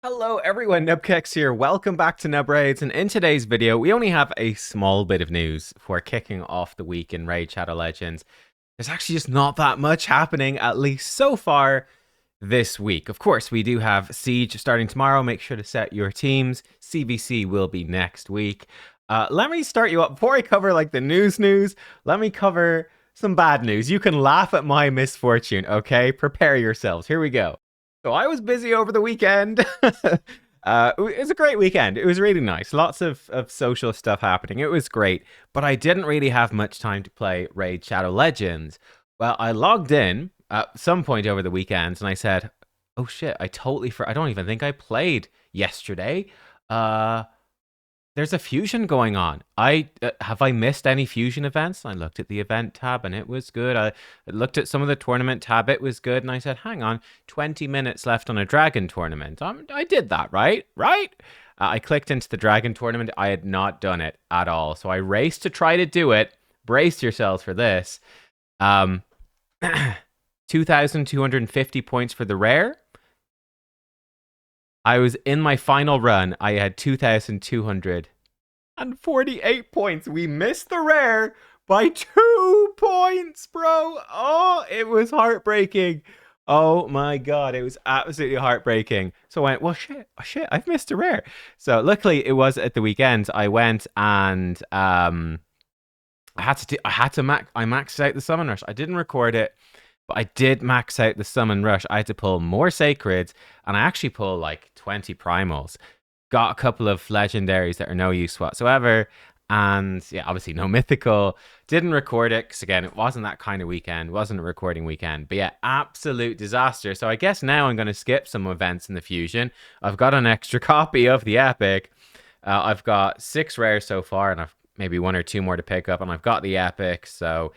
Hello everyone, nubkeks here. Welcome back to Nub Raids, and in today's video, we only have a small bit of news for kicking off the week in Raid Shadow Legends. There's actually just not that much happening, at least so far this week. Of course, we do have Siege starting tomorrow. Make sure to set your teams. CVC will be next week. Let me start you up. Before I cover like the news, let me cover some bad news. You can laugh at my misfortune, okay? Prepare yourselves. Here we go. So I was busy over the weekend. It was a great weekend. It was really nice. Lots of social stuff happening. It was great. But I didn't really have much time to play Raid Shadow Legends. Well, I logged in at some point over the weekend and I said, oh shit, I don't even think I played yesterday. There's a fusion going on. Have I missed any fusion events? I looked at the event tab and it was good. I looked at some of the tournament tab, it was good. And I said, hang on, 20 minutes left on a dragon tournament. I did that, right? I clicked into the dragon tournament. I had not done it at all. So I raced to try to do it. Brace yourselves for this. 2,250 points for the rare. I was in my final run. I had 2,248 points. We missed the rare by 2 points, bro. Oh, it was heartbreaking. Oh my god, it was absolutely heartbreaking. So I went, well, shit, I've missed a rare. So luckily, it was at the weekend. I went and I maxed out the summon rush. I didn't record it, but I did max out the summon rush. I had to pull more sacreds, and I actually pulled like 20 primals. Got a couple of legendaries that are no use whatsoever, and yeah, obviously no mythical. Didn't record it because again, it wasn't that kind of weekend. Wasn't a recording weekend. But yeah, absolute disaster. So I guess now I'm going to skip some events in the fusion. I've got an extra copy of the epic. I've got 6 rares so far, and I've maybe 1 or 2 more to pick up, and I've got the epic. So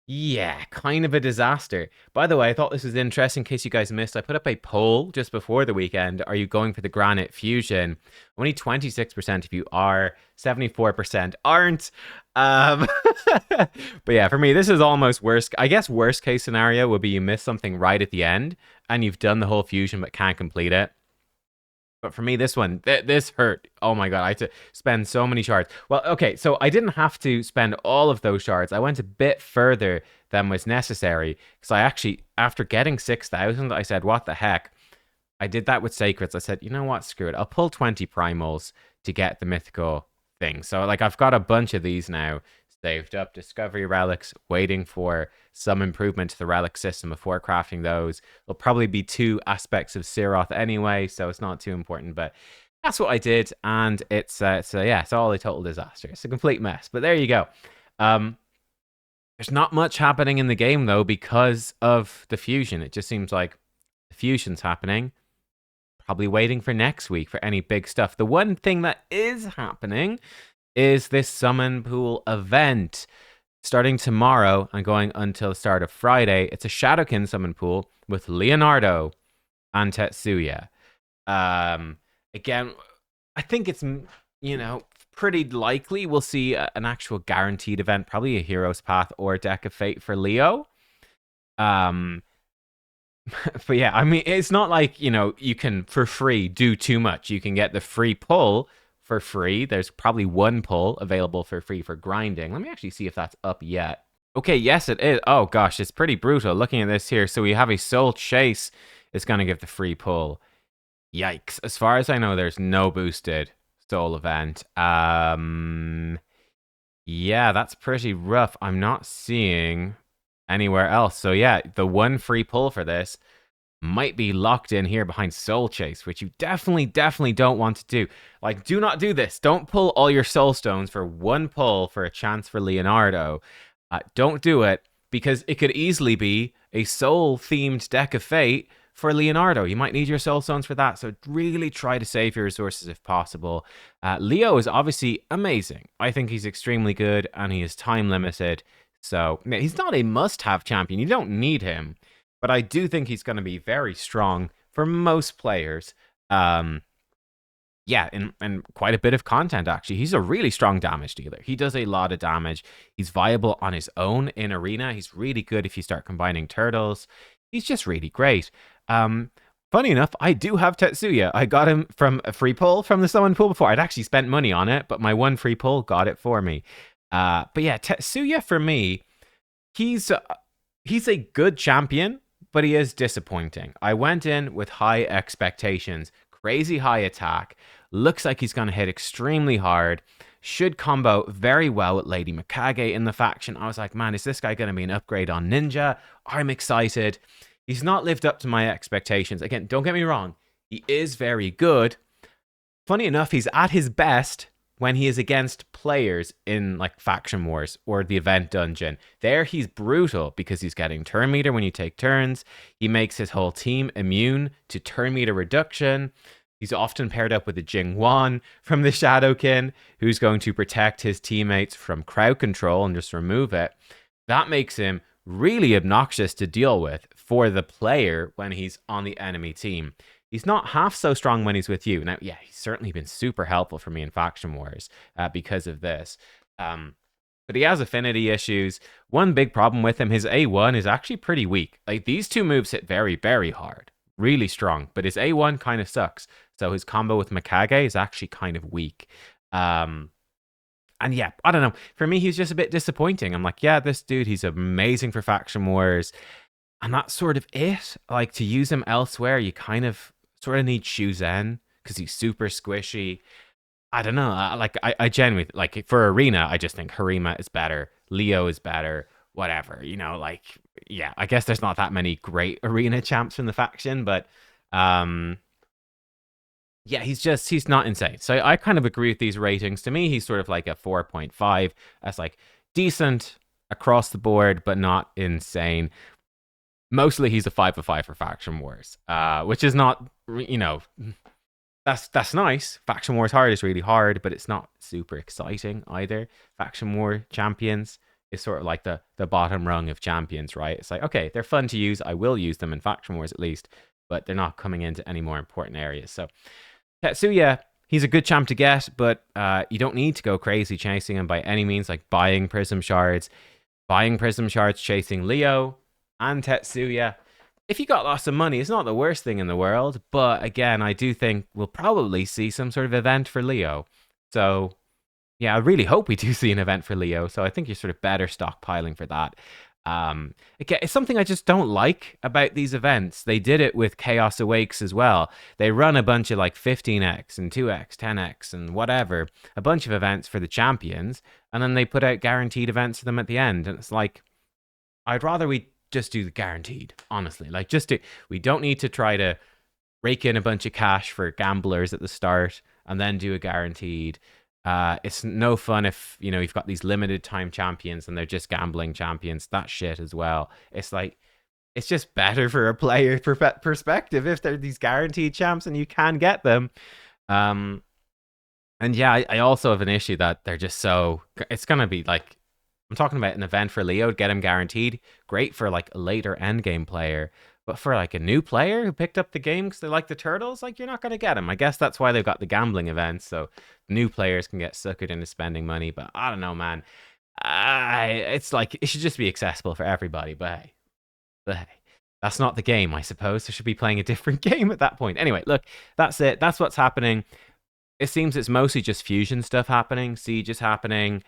yeah, kind of a disaster. By the way, I thought this was interesting in case you guys missed. I put up a poll just before the weekend. Are you going for the Granyt fusion? Only 26% of you are, 74% aren't. But yeah, for me, this is almost worst. I guess worst case scenario would be you miss something right at the end and you've done the whole fusion but can't complete it. But for me, this one, this hurt. Oh my god, I had to spend so many shards. Well, okay, so I didn't have to spend all of those shards. I went a bit further than was necessary. Because I actually, after getting 6,000, I said, what the heck? I did that with Sacreds. I said, you know what, screw it. I'll pull 20 primals to get the mythical thing. So, like, I've got a bunch of these now saved up. Discovery relics, waiting for some improvement to the relic system before crafting those. There'll probably be 2 aspects of Siroth anyway, so it's not too important, but that's what I did, and it's all a total disaster. It's a complete mess, but there you go. There's not much happening in the game, though, because of the fusion. It just seems like the fusion's happening. Probably waiting for next week for any big stuff. The one thing that is happening is this summon pool event starting tomorrow and going until the start of Friday. It's a Shadowkin summon pool with Leonardo and Tetsuya. Again, I think it's, pretty likely we'll see an actual guaranteed event, probably a Hero's Path or Deck of Fate for Leo. But yeah, I mean, it's not like, you can, for free, do too much. You can get the free pull for free. There's probably 1 pull available for free for grinding. Let me actually see if that's up yet. Okay, yes, it is. Oh, gosh, it's pretty brutal looking at this here. So we have a Soul Chase. It's going to give the free pull. Yikes. As far as I know, there's no boosted Soul event. Yeah, that's pretty rough. I'm not seeing anywhere else. So yeah, the 1 free pull for this might be locked in here behind Soul Chase, which you definitely don't want to do. Like, do not do this. Don't pull all your Soul Stones for 1 pull for a chance for Leonardo. Don't do it, because it could easily be a Soul-themed Deck of Fate for Leonardo. You might need your Soul Stones for that, so really try to save your resources if possible. Leo is obviously amazing. I think he's extremely good, and he is time-limited. So he's not a must-have champion. You don't need him. But I do think he's going to be very strong for most players. Yeah, and quite a bit of content, actually. He's a really strong damage dealer. He does a lot of damage. He's viable on his own in Arena. He's really good if you start combining turtles. He's just really great. Funny enough, I do have Tetsuya. I got him from a free pull from the summon pool before. I'd actually spent money on it, but my one free pull got it for me. But yeah, Tetsuya for me, he's he's a good champion, but he is disappointing. I went in with high expectations, crazy high attack. Looks like he's going to hit extremely hard. Should combo very well with Lady Mikage in the faction. I was like, man, is this guy going to be an upgrade on Ninja? I'm excited. He's not lived up to my expectations. Again, don't get me wrong. He is very good. Funny enough, he's at his best when he is against players in like faction wars or the event dungeon. There he's brutal because he's getting turn meter when you take turns. He makes his whole team immune to turn meter reduction. He's often paired up with a Jingwan from the Shadowkin, who's going to protect his teammates from crowd control and just remove it. That makes him really obnoxious to deal with for the player when he's on the enemy team. He's not half so strong when he's with you. Now, yeah, he's certainly been super helpful for me in Faction Wars because of this. But he has affinity issues. One big problem with him, his A1 is actually pretty weak. Like, these two moves hit very, very hard. Really strong. But his A1 kind of sucks. So his combo with Mikage is actually kind of weak. And yeah, I don't know. For me, he's just a bit disappointing. I'm like, yeah, this dude, he's amazing for Faction Wars. And that's sort of it. Like, to use him elsewhere, you kind of sort of need Shuzen because he's super squishy. I don't know. I genuinely, like, for Arena, I just think Harima is better. Leo is better. Whatever. You know, like, yeah, I guess there's not that many great Arena champs from the faction, but yeah, he's not insane. So I kind of agree with these ratings. To me, he's sort of like a 4.5. That's like decent across the board, but not insane. Mostly he's a 5 of 5 for Faction Wars, which is not, you know, that's nice. Faction Wars hard is really hard, but it's not super exciting either. Faction War champions is sort of like the bottom rung of champions, right? It's like, okay, they're fun to use. I will use them in Faction Wars at least, but they're not coming into any more important areas. So Tetsuya, he's a good champ to get, but you don't need to go crazy chasing him by any means, like buying Prism Shards, chasing Leo and Tetsuya. If you got lots of money, it's not the worst thing in the world, but again, I do think we'll probably see some sort of event for Leo. So yeah, I really hope we do see an event for Leo, so I think you're sort of better stockpiling for that. Again, it's something I just don't like about these events. They did it with Chaos Awakes as well. They run a bunch of like 15x and 2x, 10x and whatever, a bunch of events for the champions, and then they put out guaranteed events for them at the end. And it's like, I'd rather we just do the guaranteed, honestly. Like, we don't need to try to rake in a bunch of cash for gamblers at the start and then do a guaranteed. It's no fun if, you know, you've got these limited time champions and they're just gambling champions. That shit as well. It's like, it's just better for a player perspective if they're these guaranteed champs and you can get them. And yeah, I also have an issue that they're just so, it's going to be like, I'm talking about an event for Leo, get him guaranteed. Great for like a later endgame player. But for like a new player who picked up the game because they like the turtles, like, you're not going to get him. I guess that's why they've got the gambling events. So new players can get suckered into spending money. But I don't know, man. It's like, it should just be accessible for everybody. But hey, that's not the game, I suppose. They should be playing a different game at that point. Anyway, look, that's it. That's what's happening. It seems it's mostly just fusion stuff happening. Siege is happening.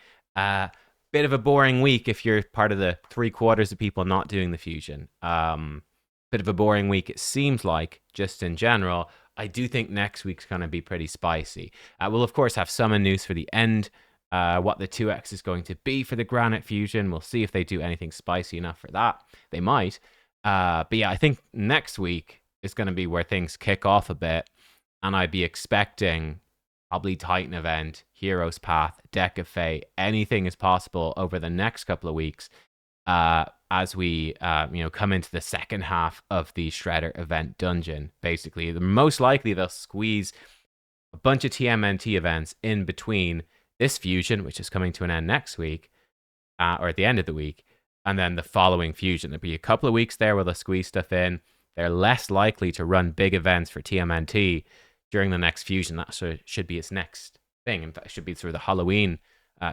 Bit of a boring week if you're part of the 3/4 of people not doing the fusion. Bit of a boring week, it seems like, just in general. I do think next week's going to be pretty spicy. We'll, of course, have summon news for the end, what the 2x is going to be for the Granyt fusion. We'll see if they do anything spicy enough for that. They might. But yeah, I think next week is going to be where things kick off a bit. And I'd be expecting probably Titan event, Hero's Path, Deck of Fate. Anything is possible over the next couple of weeks. As we come into the second half of the Shredder event dungeon. Basically, most likely they'll squeeze a bunch of TMNT events in between this fusion, which is coming to an end next week, or at the end of the week, and then the following fusion. There'll be a couple of weeks there where they'll squeeze stuff in. They're less likely to run big events for TMNT during the next fusion. That should be its next thing. In fact, it should be sort of the Halloween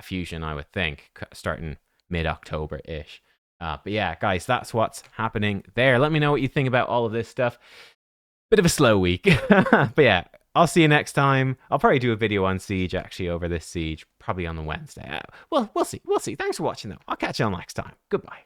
fusion, I would think, starting mid-October-ish. But yeah, guys, that's what's happening there. Let me know what you think about all of this stuff. Bit of a slow week. But yeah, I'll see you next time. I'll probably do a video on Siege actually over this Siege, probably on the Wednesday. Well, we'll see. We'll see. Thanks for watching though. I'll catch you on next time. Goodbye.